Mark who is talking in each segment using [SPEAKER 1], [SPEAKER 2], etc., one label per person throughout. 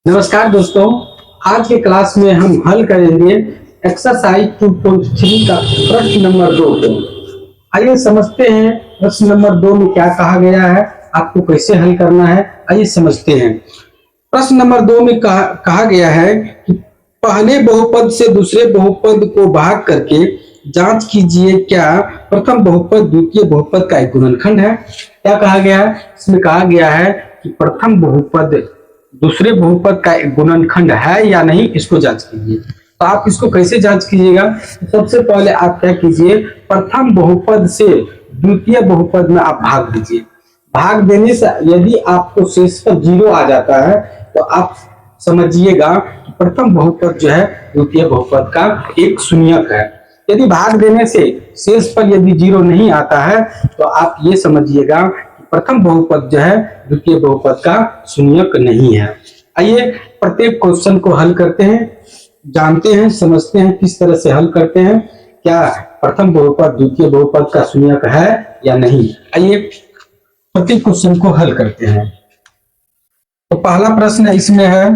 [SPEAKER 1] नमस्कार दोस्तों। आज के क्लास में हम हल करेंगे एक्सरसाइज 2.3 का प्रश्न नंबर 2 को। आइए समझते हैं प्रश्न नंबर 2 में क्या कहा गया है, आपको कैसे हल करना है। आइए समझते हैं। प्रश्न नंबर 2 में कहा गया है कि पहले बहुपद से दूसरे बहुपद को भाग करके जांच कीजिए क्या प्रथम बहुपद द्वितीय बहुपद का एक गुणनखंड है। क्या कहा गया है? इसमें कहा गया है कि प्रथम बहुपद दूसरे बहुपद का एक गुणनखंड है या नहीं, इसको जांच कीजिए। तो आप इसको कैसे जांच कीजिएगा? सबसे पहले आप क्या कीजिए, प्रथम बहुपद से द्वितीय बहुपद में आप भाग दीजिए। भाग देने से यदि आपको शेष पर 0 आ जाता है तो आप समझिएगा कि प्रथम बहुपद जो है द्वितीय बहुपद का एक शून्यक है। यदि भाग देने से शेष पर यदि 0 नहीं आता है तो आप ये समझिएगा प्रथम बहुपद जो है द्वितीय बहुपद का शून्यक नहीं है। आइए प्रत्येक क्वेश्चन को हल करते हैं, जानते हैं, समझते हैं किस तरह से हल करते हैं। क्या प्रथम बहुपद द्वितीय बहुपद का शून्यक है या नहीं। आइए प्रत्येक क्वेश्चन को हल करते हैं। तो पहला प्रश्न इसमें है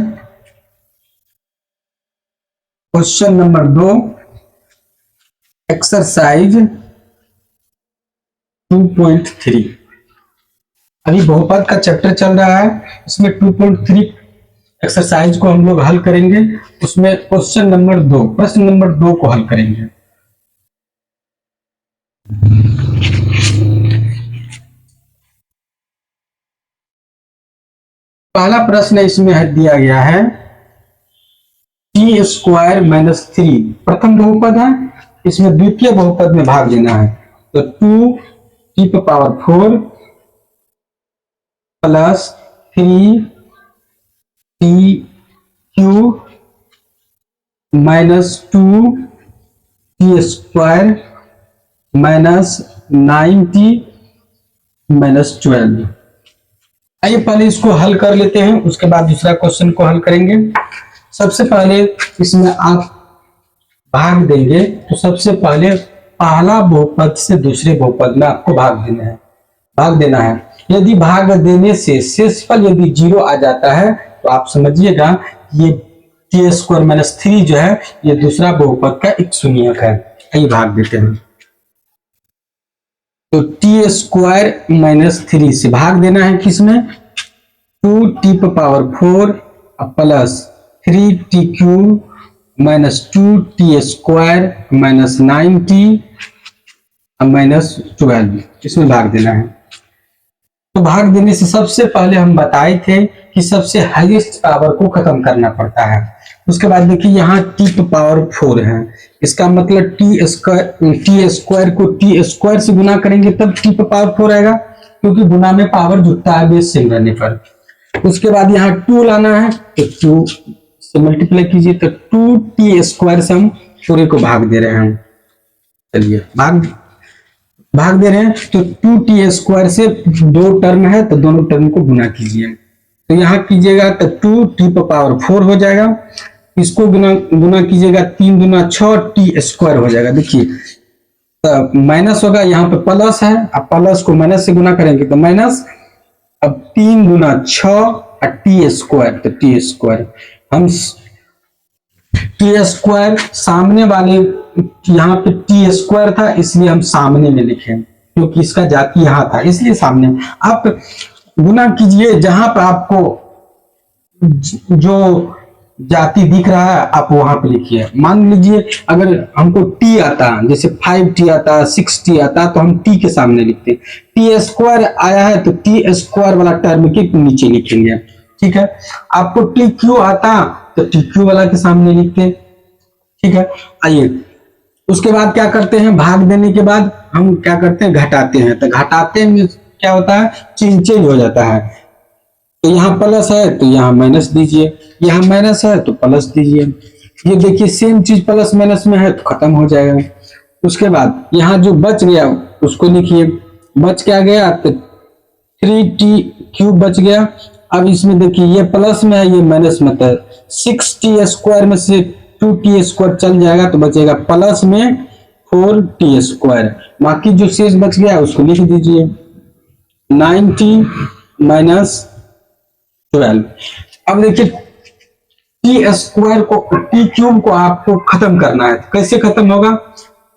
[SPEAKER 1] क्वेश्चन नंबर 2, एक्सरसाइज 2.3। अभी बहुपद का चैप्टर चल रहा है, इसमें 2.3 एक्सरसाइज को हम लोग हल करेंगे। उसमें क्वेश्चन नंबर 2, प्रश्न नंबर 2 को हल करेंगे। पहला प्रश्न इसमें दिया गया है t² - 3 प्रथम बहुपद है, इसमें द्वितीय बहुपद में भाग देना है। तो 2t⁴ plus 3t³ - 2t² - 9t - 12। आइए पहले इसको हल कर लेते हैं, उसके बाद दूसरा क्वेश्चन को हल करेंगे। सबसे पहले इसमें आप भाग देंगे तो सबसे पहले पहला बहुपद से दूसरे बहुपद में आपको भाग देना है। यदि भाग देने से शेषफल यदि 0 आ जाता है तो आप समझिएगा ये t² - 3 जो है ये दूसरा बहुपद का एक शून्यक है। आइए भाग देते हैं। तो t² - 3 से भाग देना है किसमें, 2t⁴ plus 3t³ - 2t² - 9t - 12 इसमें भाग देना है। तो भाग देने से सबसे पहले हम बताए थे कि सबसे हाईएस्ट पावर को खत्म करना पड़ता है। उसके बाद देखिए यहाँ t⁴ है, इसका मतलब t² को t² से गुना करेंगे तब t⁴ आएगा, क्योंकि गुना में पावर जुटता है बेस सेम रहने पर। उसके बाद यहाँ 2 लाना है तो 2 से मल्टीप्लाई कीजिए, तो 2t² से हम पूरे को भाग दे रहे हैं। चलिए भाग दे रहे हैं तो 2t² से 2 टर्म है तो दोनों टर्म को गुना कीजिए। तो यहाँ कीजिएगा तो 2t⁴ हो जाएगा, इसको गुना कीजिएगा 3 दूना 6 t² हो जाएगा। देखिए तो माइनस होगा, यहाँ पे प्लस है, अब प्लस को माइनस से गुना करेंगे तो माइनस, अब 3 दूना 6 और t² तो t²। हम t² सामने वाले यहाँ पे t² था इसलिए हम सामने में लिखे, क्योंकि इसका जाति यहाँ था इसलिए सामने। आप गुना कीजिए जहां पर आपको जो जाति दिख रहा है आप वहां पे लिखिए। मान लीजिए अगर हमको t आता, जैसे 5t आता, 6t आता तो हम t के सामने लिखते। t² आया है तो t² वाला टर्म के नीचे लिखेंगे, ठीक है। आपको tq आता तो tq वाला के सामने लिखते, ठीक है। आइए उसके बाद क्या करते हैं, भाग देने के बाद हम क्या करते हैं, घटाते हैं। तो घटाते में क्या होता है, चेंज हो जाता है। तो यहाँ प्लस है तो यहाँ माइनस दीजिए, यहाँ माइनस है तो प्लस दीजिए। ये देखिए सेम चीज प्लस माइनस में है तो खत्म हो जाएगा। उसके बाद यहाँ जो बच गया उसको लिखिए, बच क्या गया तो 3t³ बच गया। अब इसमें देखिए ये प्लस में है ये माइनस में है, 6t² में से 2t² चल जाएगा तो बचेगा प्लस में 4t²। बाकी जो शेष बच गया उसको लिख दीजिए 9t - 12। अब देखिए टी स्क्वायर को, टी क्यूब को आपको खत्म करना है। कैसे खत्म होगा?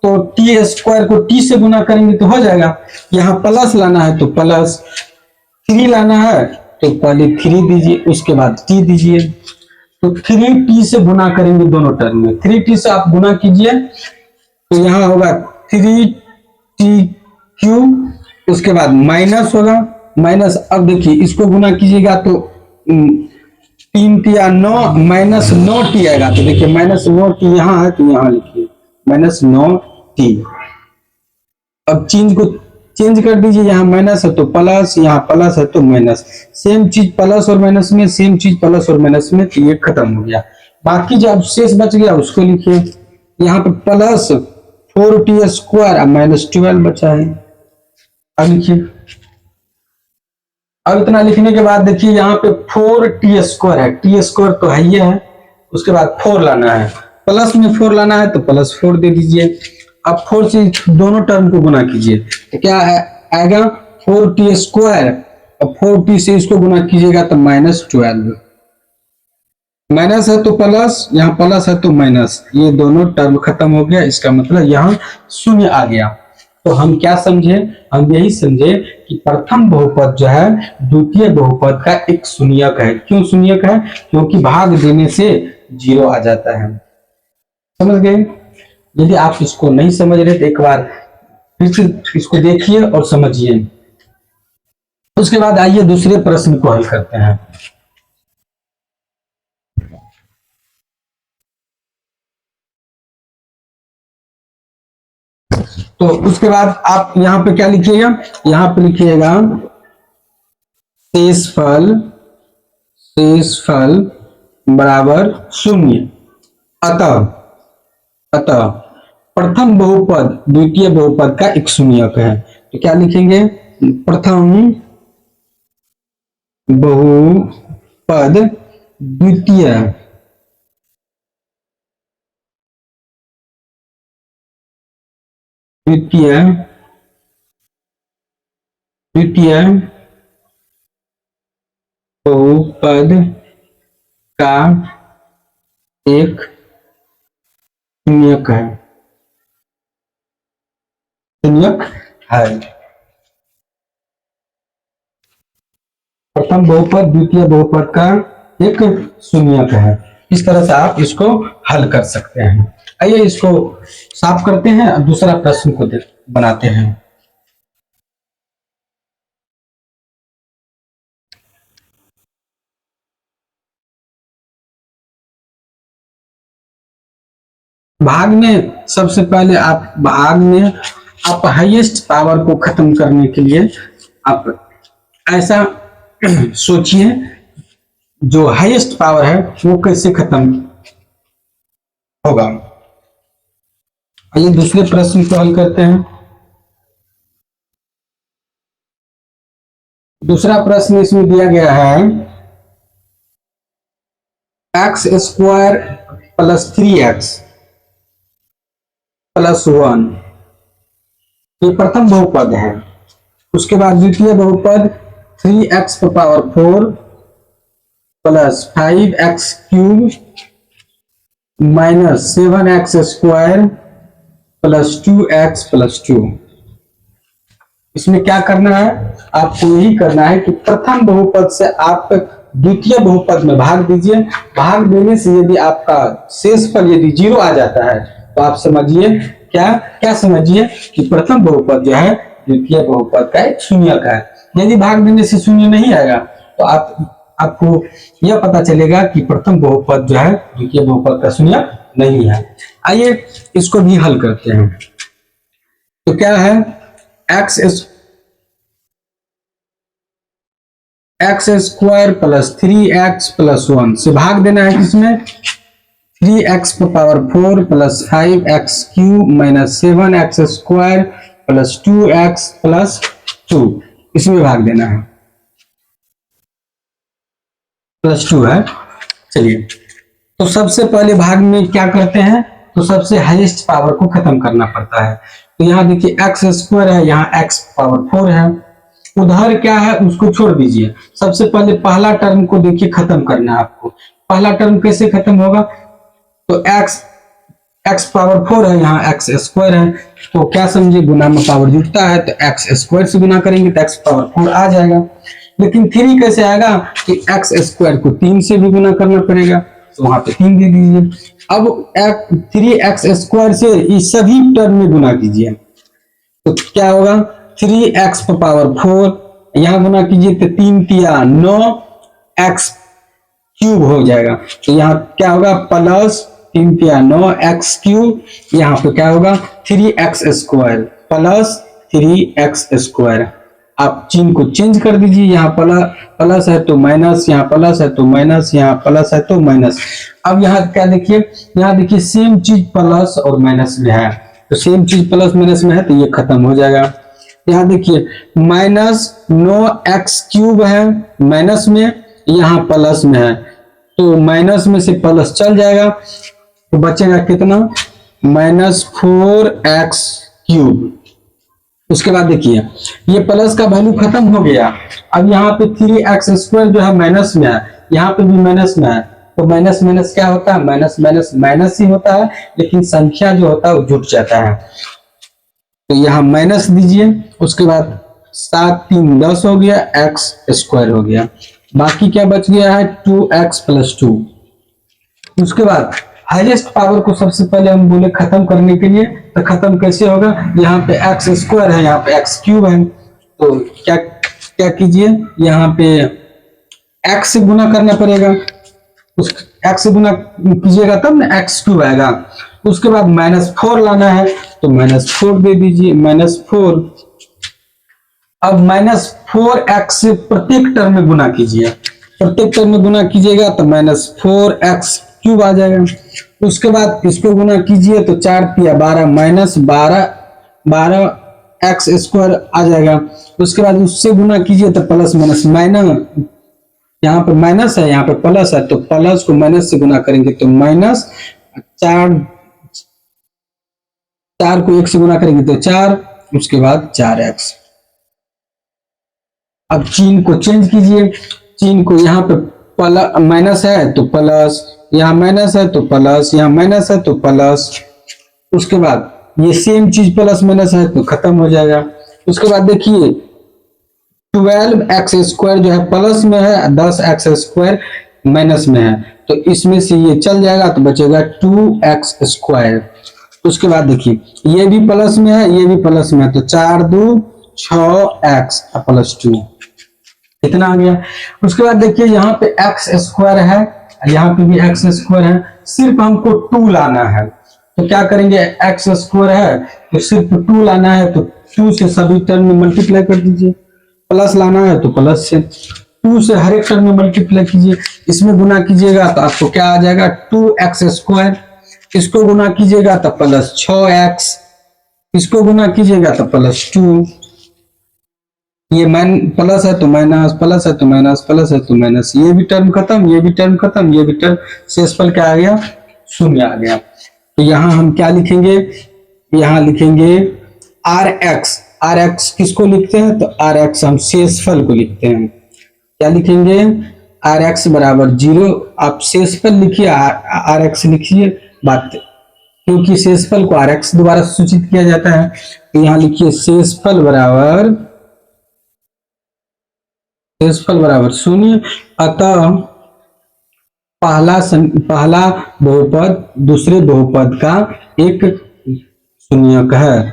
[SPEAKER 1] तो टी स्क्वायर को टी से गुना करेंगे तो हो जाएगा। यहाँ प्लस लाना है तो प्लस, 3 लाना है तो पहले 3 दीजिए, उसके बाद टी दीजिए। तो 3t से गुना करेंगे दोनों टर्म में, 3t से आप गुना कीजिए तो यहाँ होगा 3t क्यूब, उसके बाद माइनस होगा, माइनस, अब देखिए इसको गुना कीजिएगा तो 3t या 9 माइनस 9t आएगा। तो देखिए माइनस 9t यहाँ है तो यहाँ लिखिए माइनस 9t। अब चेंज कर दीजिए, यहाँ माइनस है तो प्लस, यहाँ प्लस है तो माइनस, सेम चीज प्लस और माइनस में, सेम चीज प्लस और माइनस में, तो ये खत्म हो गया। बाकी जो अब शेष बच गया उसको लिखिए, यहाँ पे प्लस 4t स्क्वायर माइनस 12 बचा है। अब लिखिए, अब इतना लिखने के बाद देखिए यहाँ पे 4t स्क्वायर है, टी स्क्वायर तो है ही है, उसके बाद 4 लाना है, प्लस में 4 लाना है तो प्लस 4 दे दीजिए। अब 4 से दोनों टर्म को गुना कीजिए तो क्या आएगा 4t स्क्वायर, और 4t से इसको गुना कीजिएगा तो माइनस 12, माइनस है तो प्लस, यहाँ प्लस है तो माइनस, ये दोनों टर्म खत्म हो गया। इसका मतलब यहाँ शून्य आ गया। तो हम क्या समझे? हम यही समझे कि प्रथम बहुपद जो है द्वितीय बहुपद का एक शून्यक है। क्यों शून्यक है? क्योंकि भाग देने से 0 आ जाता है। समझ गए? यदि आप इसको नहीं समझ रहे तो एक बार फिर से इसको देखिए और समझिए। उसके बाद आइए दूसरे प्रश्न को हल करते हैं। तो उसके बाद आप यहाँ पे क्या लिखिएगा? यहाँ पे लिखिएगा शेषफल बराबर 0। अतः प्रथम बहुपद द्वितीय बहुपद का एक शून्यक है। तो क्या लिखेंगे? प्रथम बहुपद द्वितीय बहुपद का एक शून्यक है। प्रथम बहुपद द्वितीय बहुपद का एक शून्यक है। इस तरह से आप इसको हल कर सकते हैं। आइए इसको साफ करते हैं और दूसरा प्रश्न को बनाते हैं। भाग में सबसे पहले आप हाईएस्ट पावर को खत्म करने के लिए आप ऐसा सोचिए, जो हाईएस्ट पावर है वो कैसे खत्म होगा। आइए दूसरे प्रश्न को हल करते हैं। दूसरा प्रश्न इसमें दिया गया है x square plus 3x plus 1, ये प्रथम बहुपद है। उसके बाद द्वितीय बहुपद 3x power 4 plus 5x cube minus 7x square plus 2x plus 2। इसमें क्या करना है? आपको यही करना है कि प्रथम बहुपद से आप द्वितीय बहुपद में भाग दीजिए। भाग देने से यदि आपका शेषफल यदि 0 आ जाता है तो आप समझिए क्या समझिए कि प्रथम बहुपद जो है द्वितीय बहुपद का एक शून्यक है। यदि भाग देने से शून्य नहीं आएगा तो आपको यह पता चलेगा कि प्रथम बहुपद जो है द्वितीय बहुपद का शून्यक नहीं है। आइए इसको भी हल करते हैं। तो क्या है? X square plus 3x plus 1 से भाग देना है। किसमें? 3x power 4 plus 5x cube minus 7x square plus 2x plus 2, इसमें भाग देना है। प्लस 2 है। चलिए, तो सबसे पहले भाग में क्या करते हैं? तो सबसे हाईएस्ट पावर को खत्म करना पड़ता है। तो यहाँ देखिए x स्क्वायर है, यहाँ x पावर 4 है, उधर क्या है उसको छोड़ दीजिए। सबसे पहले पहला टर्म को देखिए खत्म करना है आपको। पहला टर्म कैसे खत्म होगा, तो x पावर 4 है, यहाँ x स्क्वायर है, तो क्या समझे, गुना में पावर जुटता है तो x स्क्वायर से गुना करेंगे तो x पावर 4 आ जाएगा। लेकिन 3 कैसे आएगा कि x स्क्वायर को 3 से भी गुना करना पड़ेगा, तो वहां पे 3 दे दीजिए। अब 3x स्क्वायर से इस सभी टर्म में गुना कीजिए, तो क्या होगा 3x पावर 4, यहाँ गुना कीजिए तो 3 तिया 9 x क्यूब हो जाएगा, तो यहाँ क्या होगा प्लस 3 तिया 9 x क्यूब, यहाँ पे क्या होगा 3x square plus 3x square. आप चिन्ह को चेंज कर दीजिए, यहाँ प्लस है तो माइनस, यहाँ प्लस है तो माइनस, यहाँ प्लस है तो माइनस। अब यहाँ क्या देखिए, यहाँ देखिए सेम चीज प्लस और माइनस में है, तो सेम चीज प्लस माइनस में है तो ये खत्म हो जाएगा। यहाँ देखिए माइनस 9x क्यूब है माइनस में, यहाँ प्लस में है, तो माइनस में से प्लस चल जाएगा तो बचेगा कितना -4x क्यूब। उसके बाद देखिए ये प्लस का वैल्यू खत्म हो गया, अब यहाँ पे 3x स्क्वायर जो है माइनस में है, यहाँ पे भी माइनस में है, तो माइनस माइनस क्या होता है, माइनस माइनस माइनस ही होता है, लेकिन संख्या जो होता है वो जुट जाता है, तो यहाँ माइनस दीजिए। उसके बाद 7 3 10 हो गया, x स्क्वायर हो गया, बाकी क्या बच गया है 2x + 2। उसके बाद हाईएस्ट पावर को सबसे पहले हम बोले खत्म करने के लिए, तो खत्म कैसे होगा, यहाँ पे x स्क्वायर है, यहाँ पे x क्यूब है, तो क्या कीजिए, यहाँ पे x से गुना करना पड़ेगा, उस x से गुना कीजिएगा तब ना x क्यूब आएगा। उसके बाद -4 लाना है तो -4 दे दीजिए, -4। अब -4x से प्रत्येक टर्म में गुना कीजिए, प्रत्येक टर्म में गुना कीजिएगा तो -4x क्यूब आ जाएगा। उसके बाद इसको गुना कीजिए तो 4 तिया 12 12x स्क्वायर आ जाएगा। उसके बाद उससे गुना कीजिए तो प्लस माइनस माइनस, यहाँ पे माइनस है यहाँ पे प्लस है, तो प्लस को माइनस से गुना करेंगे तो -4 को 1 से गुना करेंगे तो 4, उसके बाद 4x। अब चिन्ह को चेंज कीजिए, चिन्ह को यहाँ पे माइनस है तो प्लस, यहाँ माइनस है तो प्लस, यहाँ माइनस है तो प्लस। उसके बाद ये सेम चीज प्लस माइनस है तो खत्म हो जाएगा। उसके बाद देखिए 12x स्क्वायर जो है प्लस में है, 10x स्क्वायर माइनस में है, तो इसमें से ये चल जाएगा तो बचेगा 2x स्क्वायर। उसके बाद देखिए ये भी प्लस में है, ये भी प्लस में है, तो 4 2 6x + 2 इतना आ गया। उसके बाद देखिए यहाँ पे x स्क्वायर है, यहाँ पे भी x स्क्वायर है, सिर्फ हमको 2 लाना है, तो क्या करेंगे, x स्क्वायर है तो सिर्फ 2 लाना है, तो 2 से सभी टर्म में मल्टीप्लाई कर दीजिए, प्लस लाना है तो प्लस से 2 से हर एक टर्म में मल्टीप्लाई कीजिए, इसमें गुना कीजिएगा तो आपको क्या आ जाएगा 2x स्क्वायर, इसको गुना कीजिएगा तो प्लस 6x, इसको गुना कीजिएगा तो प्लस 2, ये प्लस है तो माइनस, प्लस है तो माइनस, प्लस है तो माइनस, ये भी टर्म खत्म, ये भी टर्म खत्म, ये भी टर्म, शेषफल क्या आ गया, 0 आ गया। तो यहाँ हम क्या लिखेंगे, यहाँ लिखेंगे rx किसको लिखते हैं, तो rx हम शेषफल को लिखते हैं, क्या लिखेंगे rx = 0। आप शेषफल लिखिए, rx लिखिए बात, क्योंकि शेषफल को rx द्वारा सूचित किया जाता है, तो यहाँ लिखिए शेषफल बराबर 0। अतः पहला बहुपद दूसरे बहुपद का एक शून्यक है,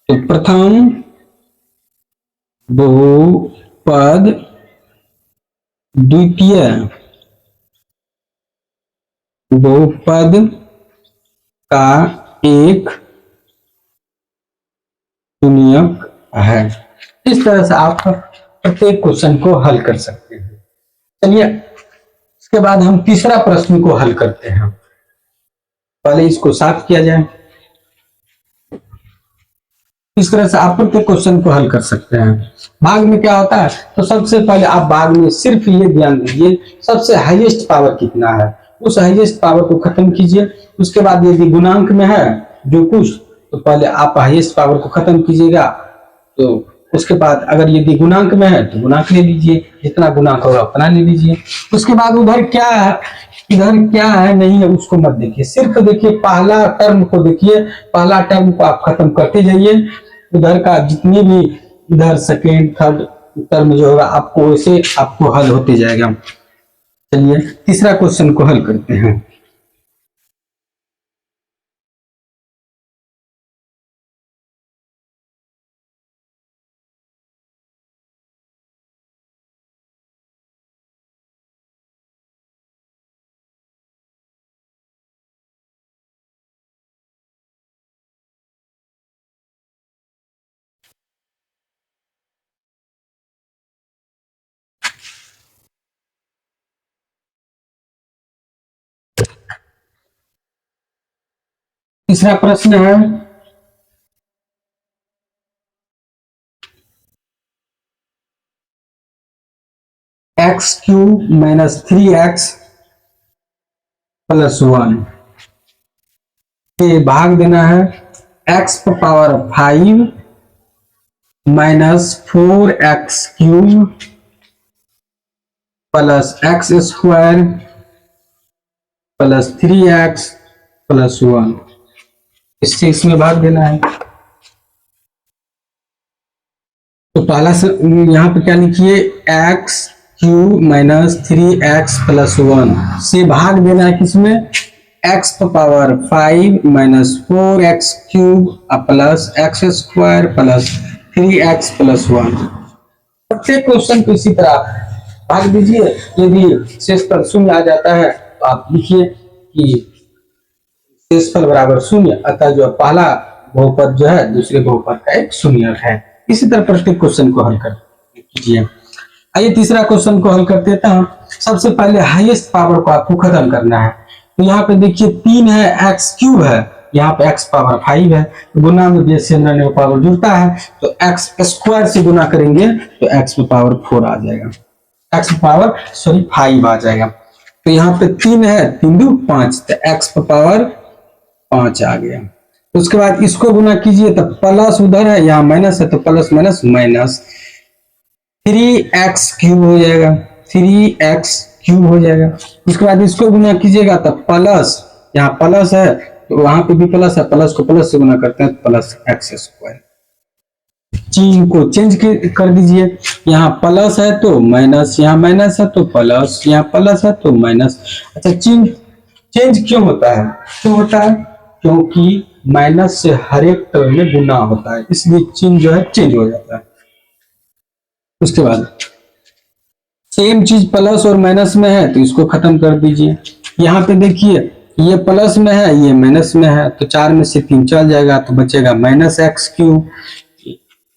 [SPEAKER 1] तो प्रथम बहुपद द्वितीय बहुपद का एक शून्यक है। इस तरह से आप प्रत्येक क्वेश्चन को हल कर सकते हैं। चलिए इसके बाद हम तीसरा प्रश्न को हल करते हैं, पहले इसको साफ किया जाए। इस तरह से आप प्रत्येक क्वेश्चन को हल कर सकते हैं। भाग में क्या होता है, तो सबसे पहले आप भाग में सिर्फ ये ध्यान दीजिए सबसे हाईएस्ट पावर कितना है, उस हाईएस्ट पावर को खत्म कीजिए। उसके बाद यदि गुणांक में है जो कुछ, तो पहले आप हाईएस्ट पावर को खत्म कीजिएगा, तो उसके बाद अगर यदि गुणांक में है तो गुणांक ले लीजिए, जितना गुणांक होगा उतना ले लीजिए। उसके बाद उधर क्या इधर क्या है नहीं है उसको मत देखिए, सिर्फ देखिए पहला टर्म को देखिए, पहला टर्म को आप खत्म करते जाइए, उधर का जितनी भी इधर सेकेंड थर्ड टर्म जो होगा आपको वैसे आपको हल होते जाएगा। चलिए तीसरा क्वेश्चन को हल करते हैं। तीसरा प्रश्न है x³ - 3x + 1 के भाग देना है x⁵ - 4x³ + x² + 3x + 1, इससे इसमें भाग देना है। तो पहला से यहाँ पे क्या लिखिए, x³ - 3x + 1 से भाग देना है किसमें, x⁵ - 4x³ + x² + 3x + 1। प्रत्येक क्वेश्चन को इसी तरह भाग दीजिए, यदि शेषफल शून्य आ जाता है तो आप लिखिए कि शेषफल बराबर शून्य, अतः जो पहला बहुपद जो है दूसरे बहुपद का एक शून्य है। इसी तरह प्रत्येक क्वेश्चन को हल कर कीजिए। आइए तीसरा क्वेश्चन को हल करते हैं। सबसे पहले हाईएस्ट पावर को आपको खत्म करना है। तो यहाँ पे देखिए 3 है, x³ है, यहाँ पे x⁵ है, गुना में बेस से पावर जुड़ता है तो x² से गुना करेंगे तो x⁴ आ जाएगा, x⁵ आ जाएगा। तो यहाँ पे 3 है, 3 दूनी 5, तो x⁵ आ गया। उसके बाद इसको गुना कीजिए तो प्लस उधर है, यहाँ माइनस है तो प्लस माइनस माइनस 3x³ हो जाएगा, 3x³ हो जाएगा। उसके बाद इसको गुना कीजिएगा तो प्लस, यहाँ प्लस है तो वहां पे भी प्लस है, प्लस को प्लस से गुना करते हैं तो प्लस x²। चिन्ह को चेंज कर दीजिए, यहाँ प्लस है तो माइनस, यहाँ माइनस है तो प्लस, यहाँ प्लस है तो माइनस। अच्छा चिन्ह चेंज क्यों होता है, क्यों होता है, क्योंकि माइनस से हर एक टर्म में गुना होता है, इसलिए चिन्ह जो है चेंज हो जाता है। उसके बाद सेम चीज प्लस और माइनस में है तो इसको खत्म कर दीजिए। यहाँ पे देखिए ये प्लस में है ये माइनस में है तो 4 में से 3 चल जाएगा तो बचेगा -x³।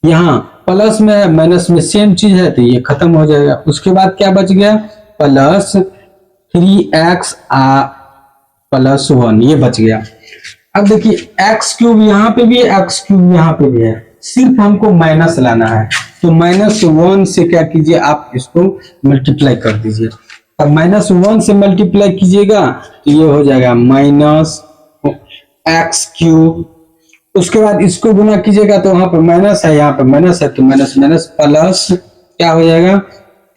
[SPEAKER 1] यहाँ प्लस में है माइनस में सेम चीज है तो ये खत्म हो जाएगा। उसके बाद क्या बच गया, +3x + 1 ये बच गया। अब देखिए x³ यहाँ पे भी है, x³ यहाँ पे भी है, सिर्फ हमको माइनस लाना है तो -1 से क्या कीजिए आप इसको मल्टीप्लाई कर दीजिए। अब -1 से मल्टीप्लाई कीजिएगा तो ये हो जाएगा -x³। उसके बाद इसको गुना कीजिएगा तो वहां पर माइनस है, यहाँ पर माइनस है तो माइनस माइनस प्लस क्या हो जाएगा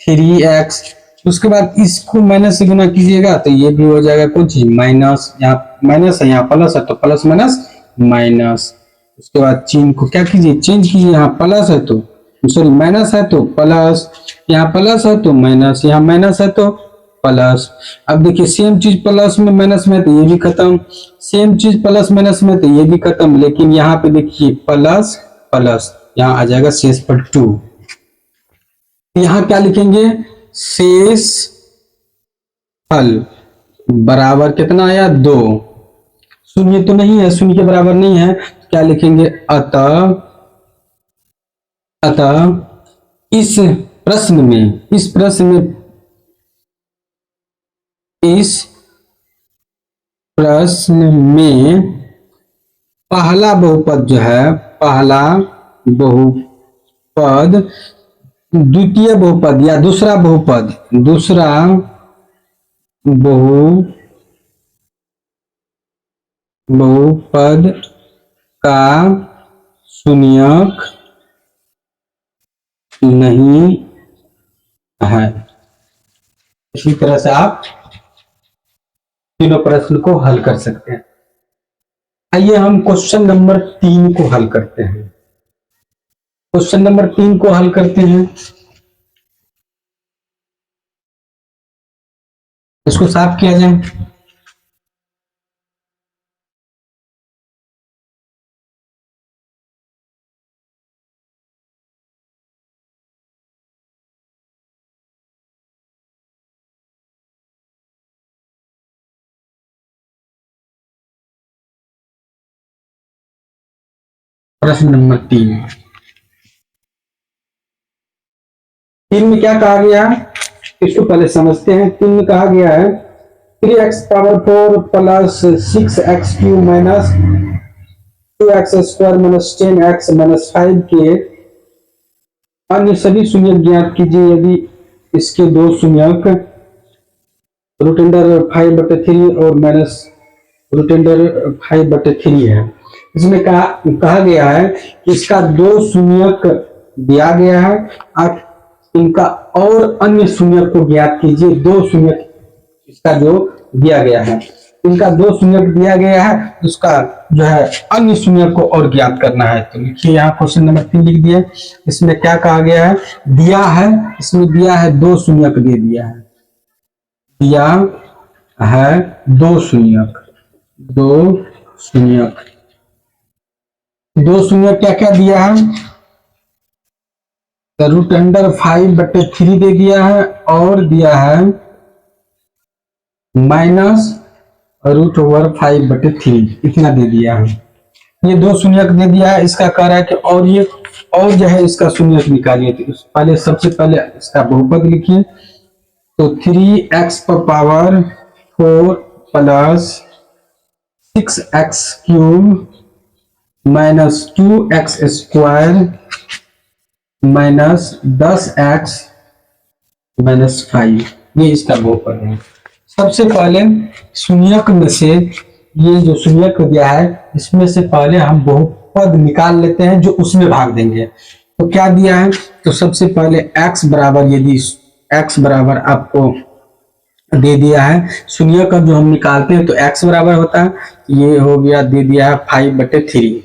[SPEAKER 1] 3x। उसके बाद इसको माइनस से गुना कीजिएगा तो ये भी हो जाएगा कौन चीज माइनस, यहाँ माइनस है यहाँ प्लस है तो प्लस माइनस माइनस। उसके बाद चिन्ह को क्या कीजिए चेंज कीजिए, यहाँ प्लस है तो सॉरी माइनस है तो प्लस, यहाँ प्लस है तो माइनस, यहाँ माइनस है तो प्लस। अब देखिए सेम चीज प्लस में माइनस में तो ये भी खत्म, सेम चीज प्लस माइनस में तो ये भी खत्म, लेकिन यहाँ पे देखिए प्लस प्लस यहाँ आ जाएगा शेषफल 2। यहाँ क्या लिखेंगे शेष फल बराबर कितना आया 2, शून्य तो नहीं है, शून्य के बराबर नहीं है तो क्या लिखेंगे अतः इस प्रश्न में पहला बहुपद जो है, पहला बहुपद द्वितीय बहुपद या दूसरा बहुपद बहुपद का शून्यक नहीं है। इसी तरह से आप तीनों प्रश्न को हल कर सकते हैं। आइए हम क्वेश्चन नंबर 3 को हल करते हैं। क्वेश्चन नंबर 3 को हल करते हैं। इसको साफ किया जाए। प्रश्न नंबर 3 में क्या कहा गया है, इसको पहले समझते हैं। 3 में कहा गया है 3x power 4 plus 6x³ minus 2x² minus 10x minus 5 के अन्य सभी शून्यक ज्ञात कीजिए यदि इसके दो शून्यक √5/3 और माइनस √5/3 है। इसमें कहा गया है कि इसका दो शून्यक दिया गया है, आप इनका और अन्य शून्यक को ज्ञात कीजिए। दो शून्यक इसका जो दिया गया है, इनका दो शून्यक दिया गया है, उसका जो है अन्य शून्यक को और ज्ञात करना है। तो लिखिए यहाँ क्वेश्चन नंबर 3 लिख दिया। इसमें क्या कहा गया है, दिया है, इसमें दिया है दो शून्यक दे दिया है, दिया है दो शून्यक, दो शून्यक क्या क्या दिया है, √5/3 दे दिया है और दिया है माइनस √5/3, इतना दे दिया है। ये दो शून्यक दे दिया है। इसका कह रहा है कि और ये और जो है इसका शून्यक निकालिए। तो पहले सबसे पहले इसका बहुपद लिखिए। तो 3x⁴ plus 6x³ minus 2x² minus 10x minus 5, ये इसका बहुपद है। सबसे पहले शून्यक में से ये जो शून्यक दिया है इसमें से पहले हम बहुपद निकाल लेते हैं जो उसमें भाग देंगे। तो क्या दिया है, तो सबसे पहले x बराबर, यदि x बराबर आपको दे दिया है, शून्यक का जो हम निकालते हैं तो x बराबर होता है, ये हो गया दे दिया है 5/3।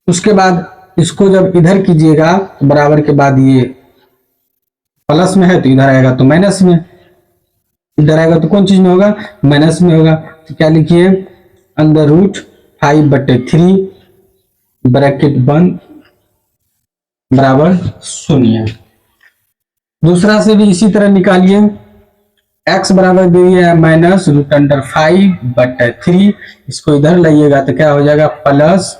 [SPEAKER 1] उसके बाद इसको जब इधर कीजिएगा तो बराबर के बाद ये प्लस में है तो इधर आएगा तो माइनस में, इधर आएगा तो कौन चीज में होगा, माइनस में होगा। तो क्या लिखिए, √5/3 ब्रैकेट बंद बराबर 0। दूसरा से भी इसी तरह निकालिए। x बराबर दे दिया है माइनस √5/3, इसको इधर लाइएगा तो क्या हो जाएगा प्लस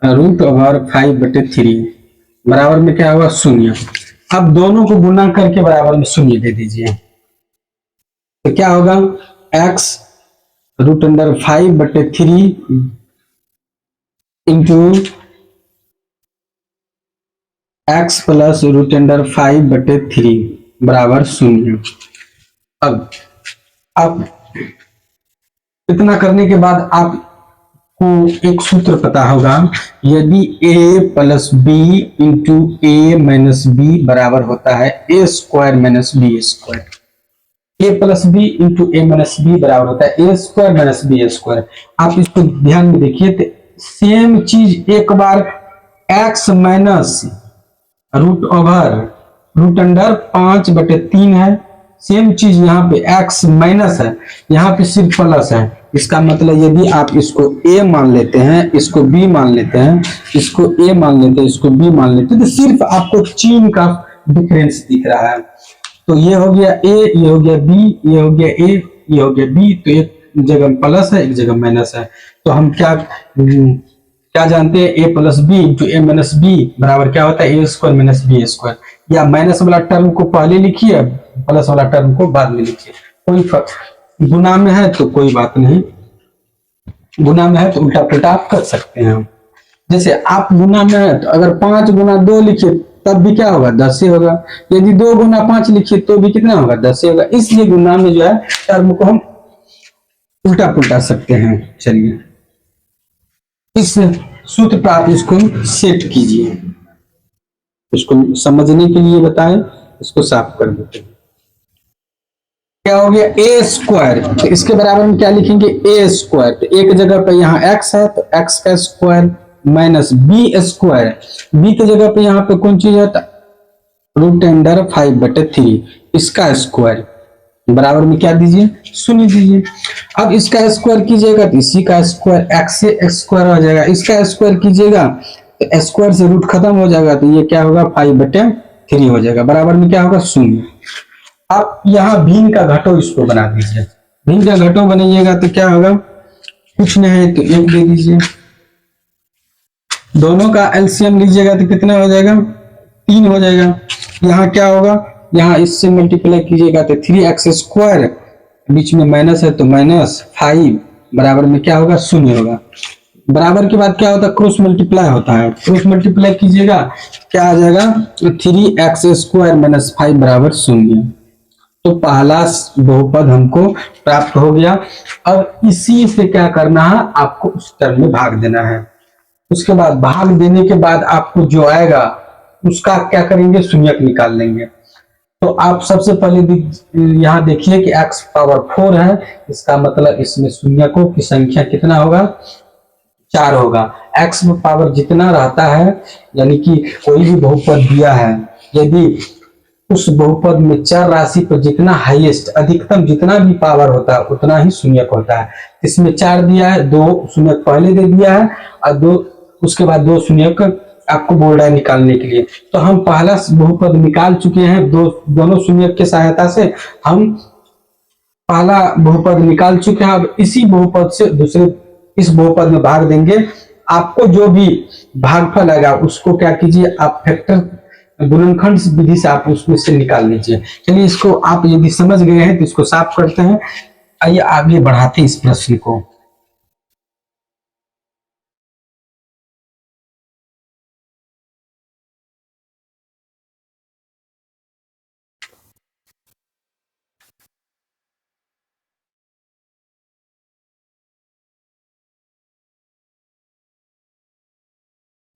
[SPEAKER 1] √5/3 बराबर में क्या होगा 0। अब दोनों को गुना करके बराबर में 0 दे दीजिए। तो क्या होगा, x √5/3 इंटू x प्लस √5/3 बराबर 0। अब इतना करने के बाद आपको एक सूत्र पता होगा, यदि a plus B into a minus B बराबर होता है a² minus b²। a plus B into a minus B बराबर होता है a² माइनस b²। आप इसको ध्यान में देखिए तो सेम चीज एक बार x माइनस √5/3 है, सेम चीज यहाँ पे x माइनस है, यहाँ पे सिर्फ प्लस है। इसका मतलब यदि आप इसको a मान लेते हैं, इसको b मान लेते हैं, इसको a मान लेते हैं, इसको b मान लेते हैं, तो सिर्फ आपको चिन्ह का डिफरेंस दिख रहा है। तो ये हो गया a, ये हो गया b, ये हो गया a, ये हो गया b। तो एक जगह प्लस है, एक जगह माइनस है। तो हम क्या जानते हैं, a plus B into a minus B बराबर क्या होता है a² माइनस b²। या माइनस वाला टर्म को पहले लिखिए, प्लस वाला टर्म को बाद में लिखिए, कोई फर्क। गुना में है तो कोई बात नहीं, गुना में है तो उल्टा पुल्टा आप कर सकते हैं। जैसे आप गुना में है तो अगर 5 गुना 2 लिखिए तब भी क्या होगा 10 ही होगा, यदि 2 गुना 5 लिखिए तो भी कितना होगा 10 ही होगा। इसलिए गुना में जो है टर्म को हम उल्टा पुल्टा सकते हैं। चलिए इस सूत्र पर आप इसको सेट कीजिए, इसको समझने के लिए बताएं, इसको साफ कर देते हैं। क्या हो गया ए स्क्वायर, तो इसके बराबर में क्या लिखेंगे ए स्क्वायर, तो एक जगह पे यहाँ एक्स है तो एक्स का square minus B square, B की जगह पे यहाँ पे कौन चीज है तो √5/3 इसका स्क्वायर बराबर में क्या दीजिए शून्य दीजिए। अब इसका स्क्वायर कीजिएगा तो इसी का स्क्वायर एक्स से स्क्वायर हो जाएगा, इसका स्क्वायर कीजिएगा तो स्क्वायर से रूट खत्म हो जाएगा तो ये क्या होगा 5/3 हो जाएगा, बराबर में क्या होगा शून्य। आप यहाँ भिन्न का घटो इसको बना दीजिए, भिन्न का घटो बनाइएगा तो क्या होगा कुछ नहीं है तो एक दे दीजिए, दोनों का एलसीएम लीजिएगा तो कितना हो जाएगा 3 हो जाएगा। यहाँ क्या होगा, यहाँ इससे मल्टीप्लाई कीजिएगा तो 3x², बीच में माइनस है तो -5 बराबर में क्या होगा शून्य होगा। बराबर के बाद क्या होता है क्रॉस मल्टीप्लाई होता है, क्रॉस मल्टीप्लाई कीजिएगा क्या आ जाएगा 3x² - 5 बराबर शून्य। तो पहला बहुपद हमको प्राप्त हो गया। अब इसी से क्या करना है आपको उस टर्म में भाग देना है, उसके बाद भाग देने के बाद आपको जो आएगा उसका क्या करेंगे शून्यक निकाल लेंगे। तो आप सबसे पहले यहाँ देखिए कि x⁴ है, इसका मतलब इसमें शून्यकों की संख्या कितना होगा 4 होगा। x जितना रहता है यानी कि कोई भी बहुपद दिया है, यदि उस बहुपद में चर राशि पर जितना हाईएस्ट अधिकतम जितना भी पावर होता है उतना ही शून्यक होता है। इसमें 4 दिया है, 2 शून्यक पहले दे दिया है और 2 उसके बाद 2 शून्यक आपको बोल रहा है निकालने के लिए। तो हम पहला बहुपद निकाल चुके हैं, दोनों शून्यक की सहायता से हम पहला बहुपद निकाल चुके हैं। अब इसी बहुपद से दूसरे इस बहुपद में भाग देंगे, आपको जो भी भागफल आएगा उसको क्या कीजिए आप फैक्टर गुणनखंड विधि से आप उसमें से निकाल लीजिए। चलिए इसको आप यदि समझ गए हैं तो इसको साफ करते हैं, आइए आगे बढ़ाते हैं इस प्रश्न को।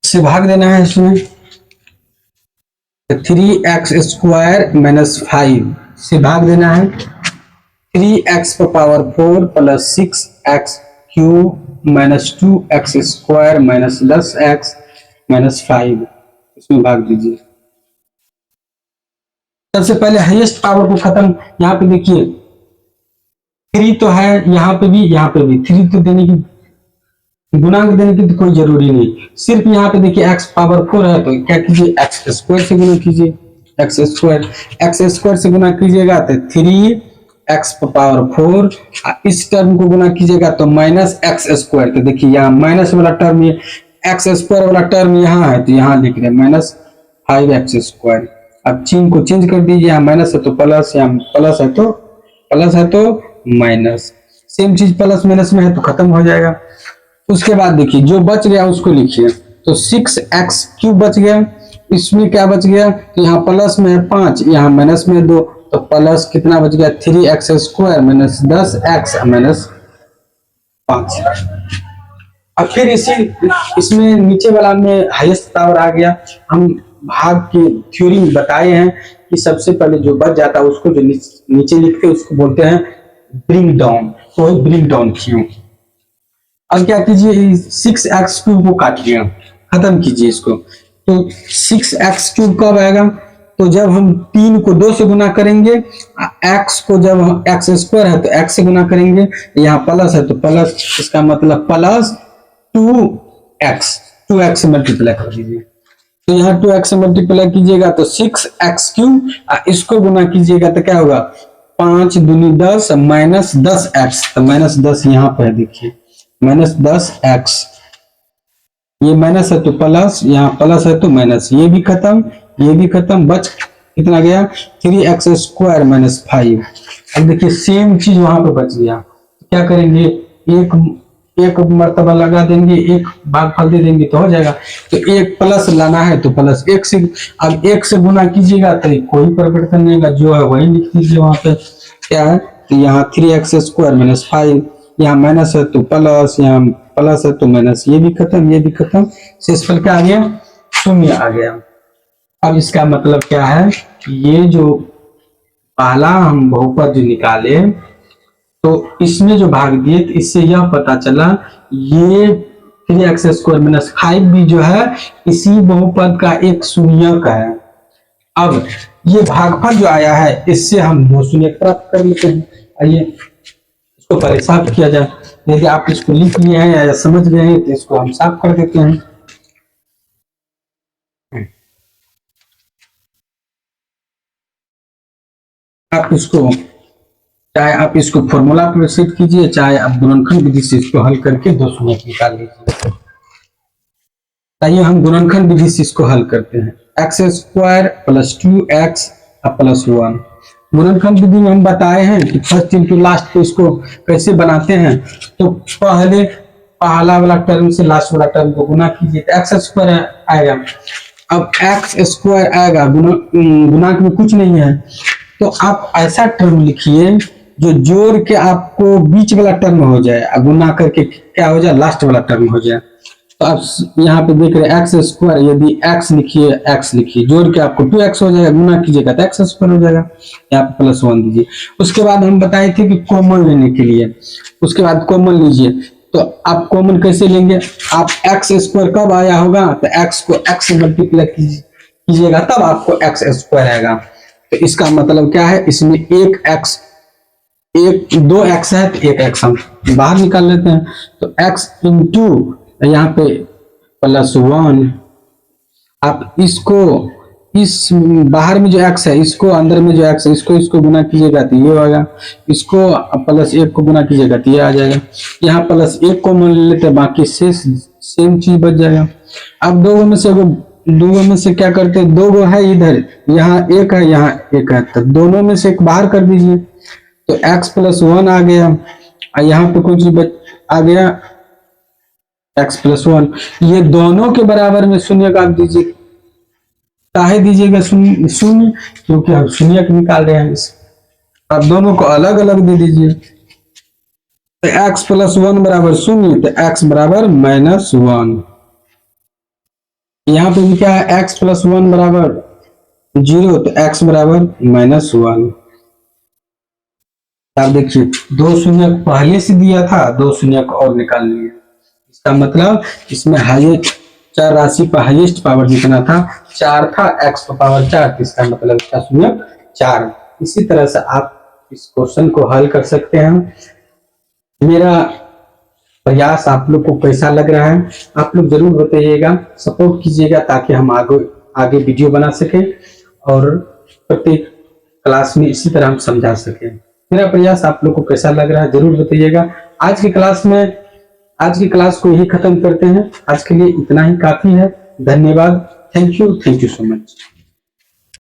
[SPEAKER 1] से भाग देना है इसमें 3x² - 5 से भाग देना है, 3x⁴ + 6x³ - 2x² - 10x - 5 इसमें भाग दीजिए। सबसे पहले हाईएस्ट पावर को खत्म, यहाँ पे देखिए 3 तो है, यहाँ पे भी 3 तो देने की गुणांक देने की तो कोई जरूरी नहीं, सिर्फ यहाँ पे देखिए x⁴ है तो क्या कीजिए x² से गुना कीजिए, x² से गुना कीजिएगा तो 3x⁴, इस टर्म को गुना कीजिएगा तो -x²। तो देखिए यहाँ माइनस वाला टर्म ये x² वाला टर्म यहाँ है तो यहाँ लिख रहे हैं -5x²। अब चिन्ह को चेंज कर दीजिए, यहाँ माइनस है तो प्लस, यहाँ प्लस है तो माइनस, सेम चीज प्लस माइनस में है तो खत्म हो जाएगा। उसके बाद देखिए जो बच गया उसको लिखिए, तो 6x³ बच गया, इसमें क्या बच गया तो यहाँ प्लस में है 5, यहाँ माइनस में 2, तो प्लस कितना बच गया 3x² - 10x - 5। अब फिर इसमें नीचे वाला में हाईएस्ट पावर आ गया। हम भाग की थ्योरी बताए हैं कि सबसे पहले जो बच जाता है उसको जो नीचे लिखते हैं उसको बोलते हैं ब्रिंग डाउन, तो वही ब्रिंग डाउन क्यों। अब क्या कीजिए 6x³ को काट लिया, खत्म कीजिए इसको, तो 6x³ कब आएगा तो जब हम 3 को 2 से गुना करेंगे, x को जब x² है तो x से गुना करेंगे, यहाँ प्लस है तो प्लस, इसका मतलब प्लस 2x से मल्टीप्लाई कर दीजिए, तो यहाँ 2x से मल्टीप्लाई कीजिएगा तो 6x³, इसको गुना कीजिएगा तो क्या होगा 5 दूनी 10 - 10x, तो -10 यहाँ पर देखिए -10x, ये माइनस है तो प्लस, यहाँ प्लस है तो माइनस, ये भी खत्म, बच कितना गया 3x² - 5। अब देखिए सेम चीज वहां पे बच गया, क्या करेंगे एक मर्तबा लगा देंगे, एक भागफल दे देंगे तो हो जाएगा। तो एक प्लस लाना है तो प्लस एक से, अब एक से गुना कीजिएगा तो कोई परिवर्तन नहीं होगा, जो है वही लिख दीजिए वहां पे क्या है, तो यहाँ 3x² - 5, यहाँ माइनस है तो प्लस, यहाँ प्लस है तो माइनस, ये भी खत्म, शेषफल क्या आ गया शून्य आ गया। अब इसका मतलब क्या है कि ये जो पहला हम बहुपद जो निकाले तो इसमें जो भाग दिए तो इससे यह पता चला ये 3x² माइनस 5 भी जो है इसी बहुपद का एक शून्यक है। अब ये भागफल जो आया है इससे हम दो शून्यक प्राप्त कर लेते हैं। आइए इसको पहले साफ किया जाए। यदि आप इसको लिख लिए हैं या समझ गए हैं तो इसको हम साफ कर देते हैं। आप इसको चाहे आप इसको फॉर्मूला पर सेट कीजिए, चाहे आप गुणनखंड विधि से इसको हल करके दो शून्य निकाल लीजिए। आइए हम गुणनखंड विधि से इसको हल करते हैं। x² + 2x + 1 गुणनखंड विधि में हम बताए हैं कि फर्स्ट इनटू लास्ट को इसको कैसे बनाते हैं। तो पहले पहला वाला टर्म से लास्ट वाला टर्म को गुना कीजिए तो x² आएगा। अब x² आएगा, गुणांक में कुछ नहीं है तो आप ऐसा टर्म लिखिए जो जोड़ के आपको बीच वाला टर्म हो जाए, गुना करके क्या हो जाए लास्ट वाला टर्म हो जाए। तो आप यहाँ पे देख रहे हैं x², यदि x लिखिए जोड़ के आपको 2x हो जाएगा, गुना कीजिएगा तो x² हो जाएगा। यहाँ पे +1 दीजिए। उसके बाद हम बताए थे कि कॉमन लेने के लिए, उसके बाद कॉमन लीजिए। तो आप कॉमन कैसे लेंगे, आप x² कब आया होगा तो x को x से मल्टीप्लाई कीजिएगा तब आपको x² आएगा। तो इसका मतलब क्या है, इसमें दो x है तो एक x हम बाहर निकाल लेते हैं। तो x इंटू यहाँ पे +1, आप इसको इस बाहर में जो x है इसको अंदर में जो x है इसको गुना कीजिएगा तो ये होगा, इसको +1 को गुना कीजिएगा तो ये आ जाएगा। यहाँ +1 को मान लेते हैं, बाकी सेम चीज बच जाएगा। अब दो में से क्या करते हैं, दो गो है इधर, यहाँ एक है यहाँ एक है, तो दोनों में से एक बाहर कर दीजिए तो x + 1 आ गया। और यहाँ पे कुछ आ गया x + 1। ये दोनों के बराबर में शून्य काट दीजिए। काहे दीजिएगा शून्य, क्योंकि हम शून्य निकाल रहे हैं। अब दोनों को अलग अलग दे दीजिए तो x + 1 बराबर 0 तो x बराबर -1। यहाँ पे भी क्या है, x + 1 बराबर 0 तो x बराबर -1। आप देखिए दो शून्य पहले से दिया था, दो शून्य और निकाल लिए। इसका मतलब इसमें हाईएस्ट चार राशि पर हाईएस्ट पावर जितना था 4 था, x की पावर 4, इसका मतलब इसका शून्य 4। इसी तरह से आप इस क्वेश्चन को हल कर सकते हैं। मेरा प्रयास आप लोग को कैसा लग रहा है आप लोग जरूर बताइएगा, सपोर्ट कीजिएगा ताकि हम आगे वीडियो बना सके और प्रत्येक क्लास में इसी तरह हम समझा सके। मेरा प्रयास आप लोग को कैसा लग रहा है जरूर बताइएगा। आज की क्लास को यही खत्म करते हैं। आज के लिए इतना ही काफी है। धन्यवाद। Thank you so much.